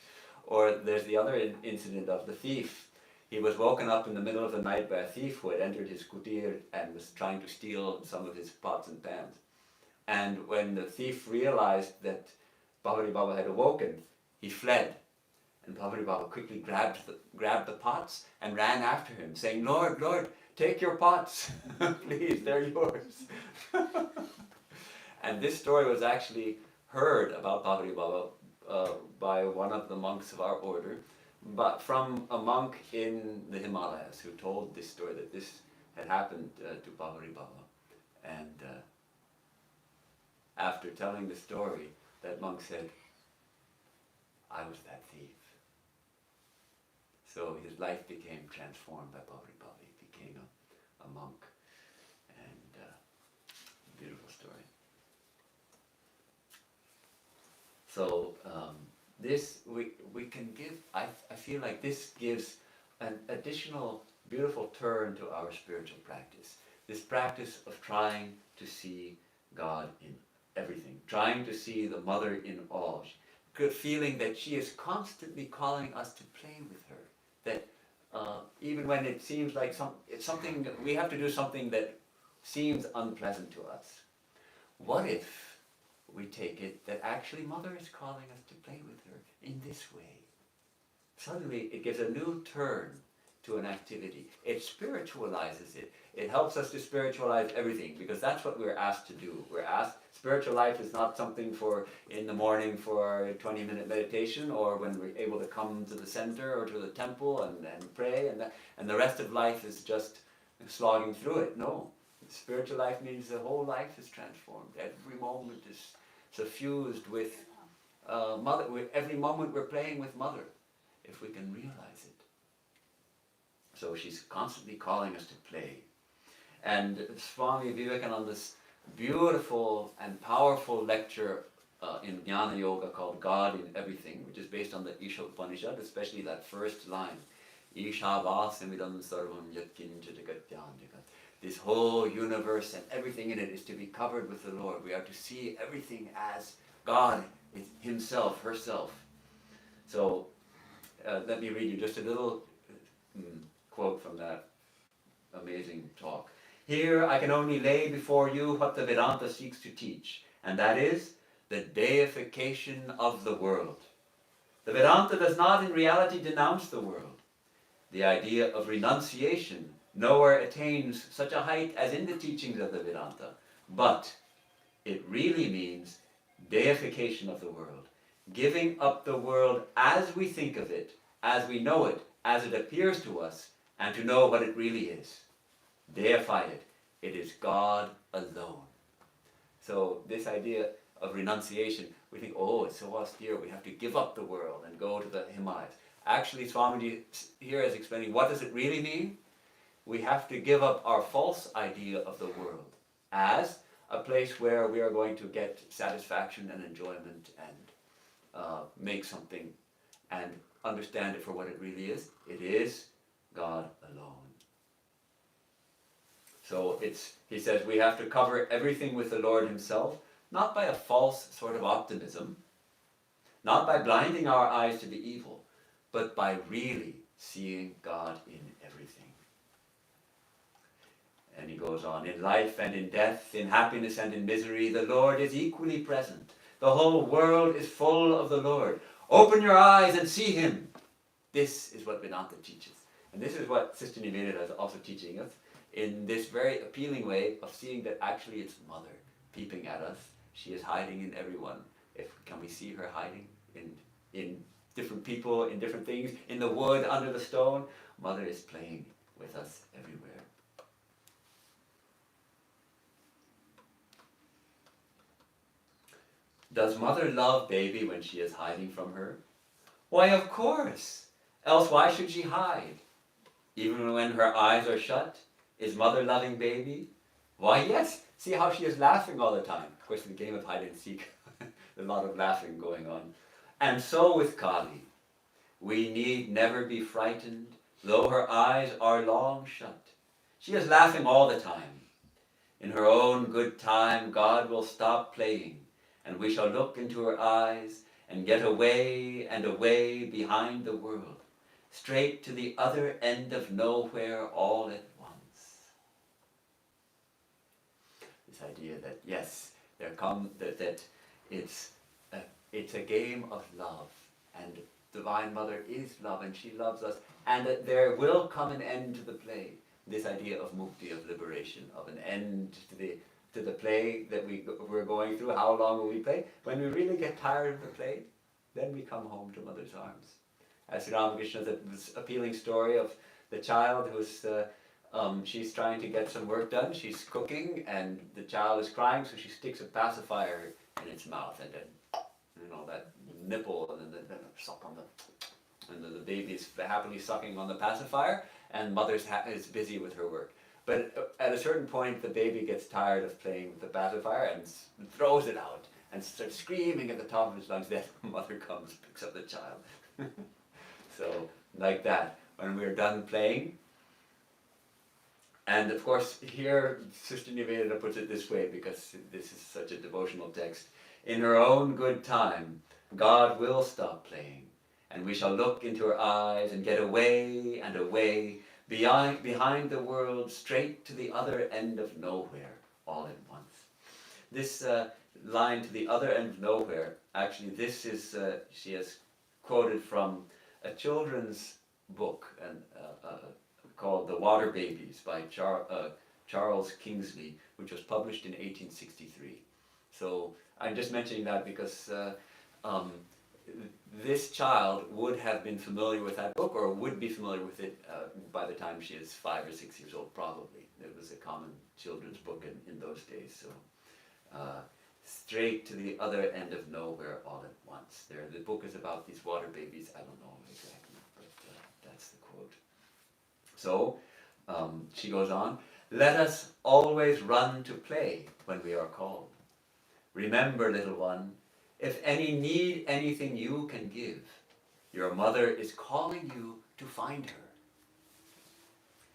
Or there's the other incident of the thief. He was woken up in the middle of the night by a thief who had entered his kutir and was trying to steal some of his pots and pans. And when the thief realized that Pavari Baba had awoken, he fled. And Pavari Baba quickly grabbed the pots and ran after him, saying, "Lord, Lord, take your pots. Please, they're yours." And this story was actually heard about Pavari Baba by one of the monks of our order, but from a monk in the Himalayas who told this story, that this had happened to Pavari Baba. And after telling the story, that monk said, "I was that thief." So his life became transformed by Pavari Baba. He became a monk. And beautiful story. So this we can give, I feel like this gives an additional beautiful turn to our spiritual practice. This practice of trying to see God in everything, trying to see the Mother in all, feeling that she is constantly calling us to play with her. That even when it seems like it's something, we have to do something that seems unpleasant to us. What if we take it that actually Mother is calling us to play with her in this way? Suddenly it gives a new turn to an activity. It spiritualizes it. It helps us to spiritualize everything, because that's what we're asked to do. We're asked, spiritual life is not something for in the morning for a 20-minute meditation, or when we're able to come to the center or to the temple and pray, and the rest of life is just slogging through it. No. Spiritual life means the whole life is transformed. Every moment is suffused with Mother. Every moment we're playing with Mother, if we can realize it. So she's constantly calling us to play. And Swami Vivekananda's beautiful and powerful lecture in Jnana Yoga called God in Everything, which is based on the Isha Upanishad, especially that first line, Isha vasamidam sarvam yatkincha jagat jagat. This whole universe and everything in it is to be covered with the Lord. We are to see everything as God Himself, herself. So let me read you just a little quote from that amazing talk. "Here I can only lay before you what the Vedanta seeks to teach, and that is the deification of the world. The Vedanta does not in reality denounce the world. The idea of renunciation nowhere attains such a height as in the teachings of the Vedanta, but it really means deification of the world, giving up the world as we think of it, as we know it, as it appears to us, and to know what it really is. Deify it. It is God alone." So this idea of renunciation, we think, oh, it's so austere, we have to give up the world and go to the Himalayas. Actually, Swamiji here is explaining, what does it really mean? We have to give up our false idea of the world as a place where we are going to get satisfaction and enjoyment and make something, and understand it for what it really is. It is God alone. So he says we have to cover everything with the Lord Himself, not by a false sort of optimism, not by blinding our eyes to the evil, but by really seeing God in everything. And he goes on, "In life and in death, in happiness and in misery, the Lord is equally present. The whole world is full of the Lord. Open your eyes and see Him." This is what Vedanta teaches. And this is what Sister Nivedita is also teaching us, in this very appealing way of seeing that actually it's Mother peeping at us. She is hiding in everyone. Can we see her hiding in different people, in different things, in the wood, under the stone. Mother is playing with us everywhere. Does mother love baby when she is hiding from her? Why, of course. Else why should she hide? Even when her eyes are shut, is mother loving baby? Why, yes. See how she is laughing all the time. Of course, in the game of hide and seek, a lot of laughing going on. And so with Kali. We need never be frightened, though her eyes are long shut. She is laughing all the time. In her own good time, God will stop playing, and we shall look into her eyes and get away and away behind the world, straight to the other end of nowhere all at once. This idea that, yes, that it's a game of love, and Divine Mother is love, and she loves us, and that there will come an end to the play. This idea of mukti, of liberation, of an end to the play that we're going through. How long will we play? When we really get tired of the play, then we come home to Mother's arms. As Sri Ramakrishna said, this appealing story of the child who's she's trying to get some work done. She's cooking, and the child is crying, so she sticks a pacifier in its mouth, and then that nipple, and then suck on and the baby is happily sucking on the pacifier, and mother is busy with her work. But at a certain point, the baby gets tired of playing with the pacifier and throws it out and starts screaming at the top of his lungs. Then mother comes, picks up the child. So like that, when we're done playing. And of course, here Sister Nivedana puts it this way, because this is such a devotional text. In her own good time, God will stop playing, and we shall look into her eyes and get away and away, behind the world, straight to the other end of nowhere, all at once. This line, to the other end of nowhere, actually this is, she has quoted from a children's book called The Water Babies by Charles Kingsley, which was published in 1863. So I'm just mentioning that because this child would have been familiar with that book, or would be familiar with it by the time she is 5 or 6 years old, probably. It was a common children's book in those days. So straight to the other end of nowhere all at once. The book is about these water babies. I don't know exactly, but that's the quote. So she goes on, let us always run to play when we are called. Remember, little one, if any need anything you can give, your mother is calling you to find her.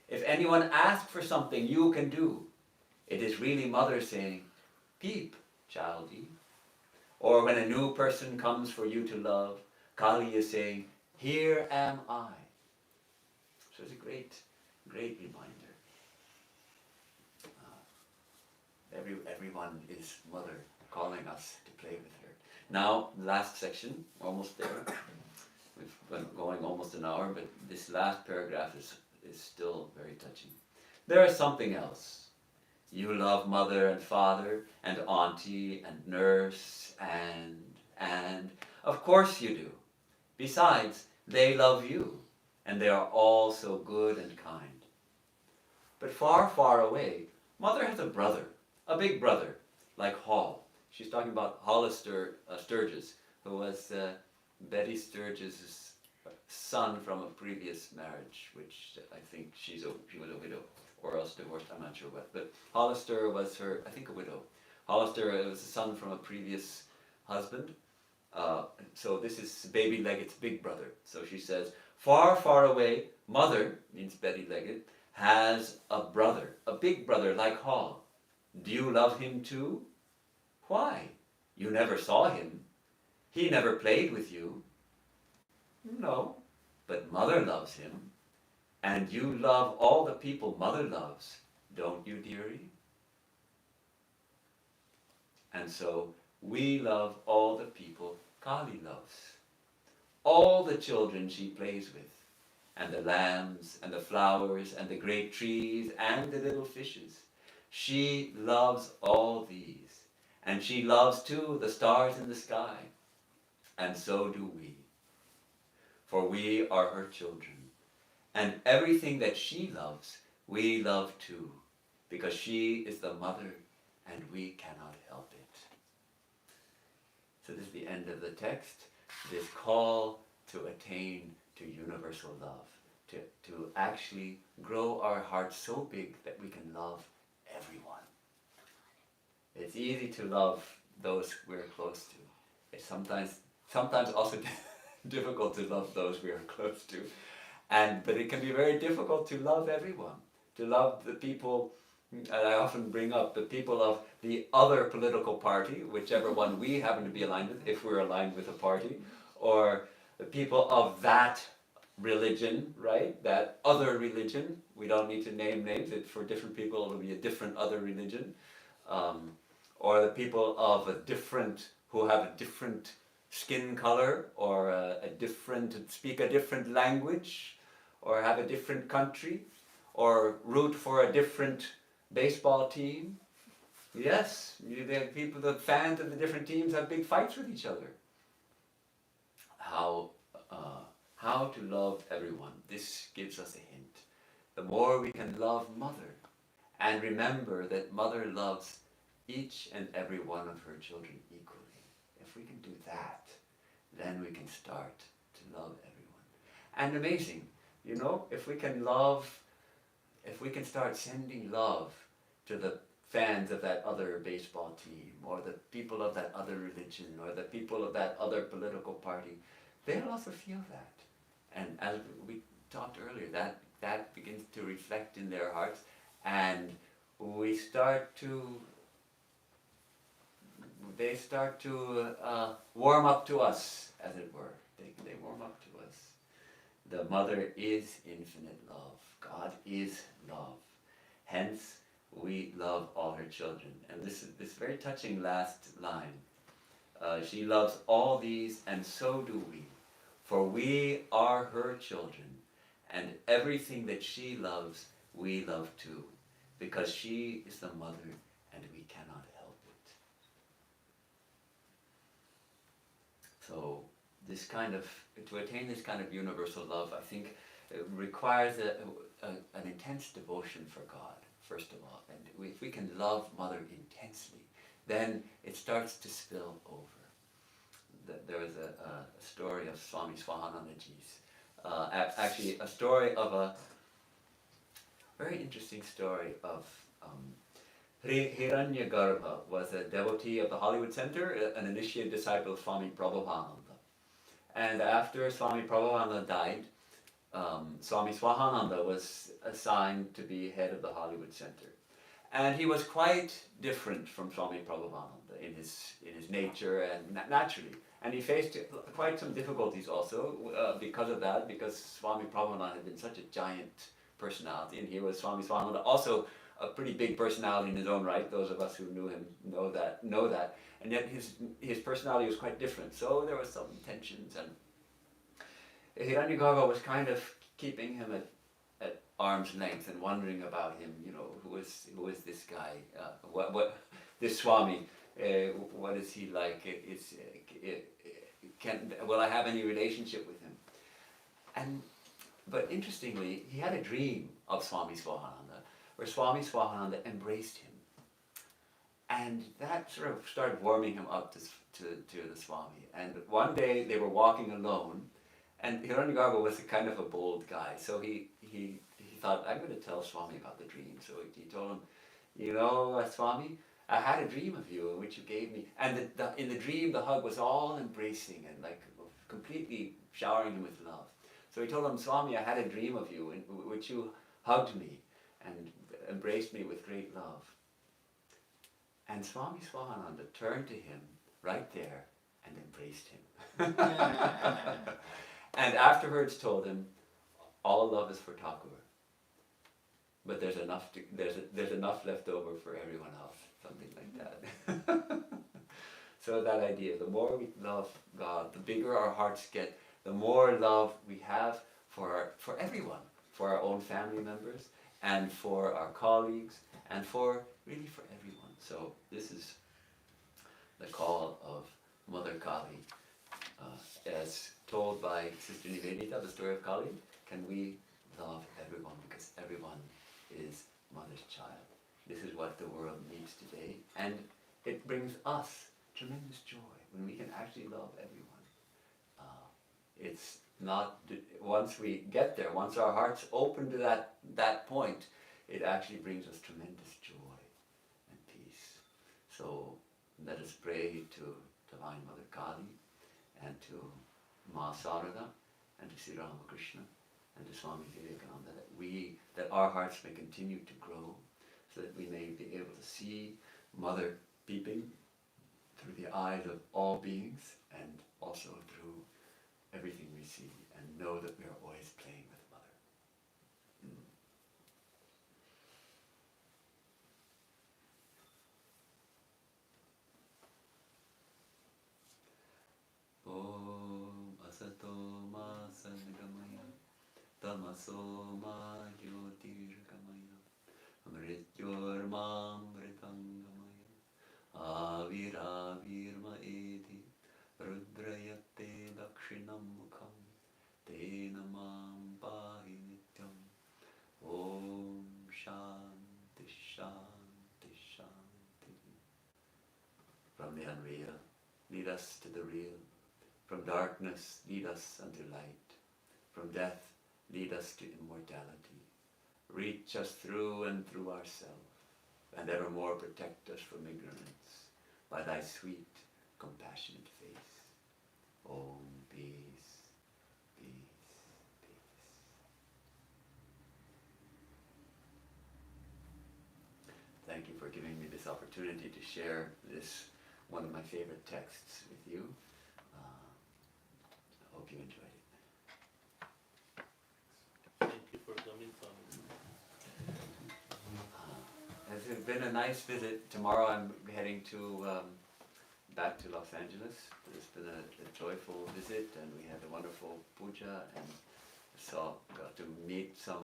If anyone asks for something you can do, it is really mother saying, peep, childie. Or when a new person comes for you to love, Kali is saying, here am I. So it's a great, great reminder. Everyone is mother calling us to play with her. Now, last section, almost there. We've been going almost an hour, but this last paragraph is still very touching. There is something else. You love mother and father and auntie and nurse and of course you do. Besides, they love you, and they are all so good and kind. But far, far away, mother has a brother, a big brother, like Hall. She's talking about Hollister Sturgis, who was Betty Sturgis's son from a previous marriage, which I think she was a widow, or else divorced, I'm not sure what. But Hollister was her, I think, a widow. Hollister was a son from a previous husband. So this is Baby Leggett's big brother. So she says, far, far away, mother, means Betty Leggett, has a brother, a big brother like Hall. Do you love him too? Why? You never saw him. He never played with you. No, but mother loves him. And you love all the people mother loves, don't you, dearie? And so we love all the people Kali loves. All the children she plays with, and the lambs, and the flowers, and the great trees, and the little fishes. She loves all these. And she loves too the stars in the sky. And so do we. for we are her children. And everything that she loves, we love too, because she is the mother and we cannot help it. So this is the end of the text, this call to attain to universal love, to actually grow our hearts so big that we can love everyone. It's easy to love those we're close to. It's sometimes also difficult to love those we are close to. But it can be very difficult to love everyone, to love the people, and I often bring up the people of the other political party, whichever one we happen to be aligned with, if we're aligned with a party, or the people of that religion, right? That other religion. We don't need to name names. For different people, it'll be a different other religion. Or the people of who have a different skin color, or speak a different language, or have a different country, or root for a different baseball team. Yes, the fans of the different teams have big fights with each other. How to love everyone. This gives us a hint. The more we can love Mother, and remember that Mother loves each and every one of her children equally. If we can do that, then we can start to love everyone. And amazing, if we can start sending love to the fans of that other baseball team, or the people of that other religion, or the people of that other political party, they'll also feel that. And as we talked earlier, that begins to reflect in their hearts, and they start to warm up to us, as it were. They warm up to us. The Mother is infinite love. God is love. Hence, we love all her children. And this very touching last line. She loves all these, and so do we. For we are her children, and everything that she loves, we love too, because she is the mother, and we cannot help it. So to attain this kind of universal love, I think requires an intense devotion for God, first of all. And if we can love Mother intensely, then it starts to spill over. There was a story of Swami Swahanandaji's. Actually, a story of a very interesting story of Hiranyagarbha was a devotee of the Hollywood Center, an initiate disciple of Swami Prabhupada. And after Swami Prabhupada died, Swami Swahananda was assigned to be head of the Hollywood Center. And he was quite different from Swami Prabhupada in his nature and naturally. And he faced quite some difficulties also because of that, because Swami Prabhupada had been such a giant personality, and here was Swami Swahananda, also a pretty big personality in his own right. Those of us who knew him know that. And yet his personality was quite different, so there was some tensions, and Hiranyagarbha was kind of keeping him at arm's length and wondering about him. Who is this guy? What this Swami? What is he like? Will I have any relationship with him? But interestingly, he had a dream of Swami Swahananda, where Swami Swahananda embraced him, and that sort of started warming him up to the Swami. And one day they were walking alone, and Hiranyagarbha was a kind of a bold guy, so he thought, I'm going to tell Swami about the dream. So he told him, Swami, I had a dream of you in which you gave me, and in the dream the hug was all embracing and like completely showering him with love. So he told him, Swami, I had a dream of you in which you hugged me and embraced me with great love. And Swami Swahananda turned to him right there and embraced him. And afterwards told him, all love is for Thakur, but there's enough left over for everyone else. Something like that. So that idea, the more we love God, the bigger our hearts get, the more love we have for everyone, for our own family members, and for our colleagues, and for everyone. So this is the call of Mother Kali, as told by like Sister Nivedita, the story of Kali, can we love everyone because everyone is Mother's child. This is what the world needs today, and it brings us tremendous joy when we can actually love everyone. It's not, once we get there, once our hearts open to that point, it actually brings us tremendous joy and peace. So let us pray to Divine Mother Kali and to Ma Sarada and to Sri Ramakrishna and to Swami Vivekananda that our hearts may continue to grow so that we may be able to see Mother Peeping through the eyes of all beings and also through everything we see, and know that we are always playing with Mother. Om Asato Ma Sadgamaya Tamaso Ma Jyotirgamaya Amrityormamritangamaya Aviravirma Eti Rudrayate Dakshinam Mukham Tena Mam Pahi Nityam. Om Shanti Shanti Shanti. From the unreal, lead us to the real. From darkness, lead us unto light. From death, lead us to immortality. Reach us through and through ourselves, and evermore protect us from ignorance by thy sweet, compassionate face. Om, peace, peace, peace. Thank you for giving me this opportunity to share this, one of my favorite texts with you. I hope you enjoyed it. Thank you for coming, Swami. It's been a nice visit. Tomorrow I'm heading to back to Los Angeles. It's been a joyful visit, and we had a wonderful puja, and got to meet some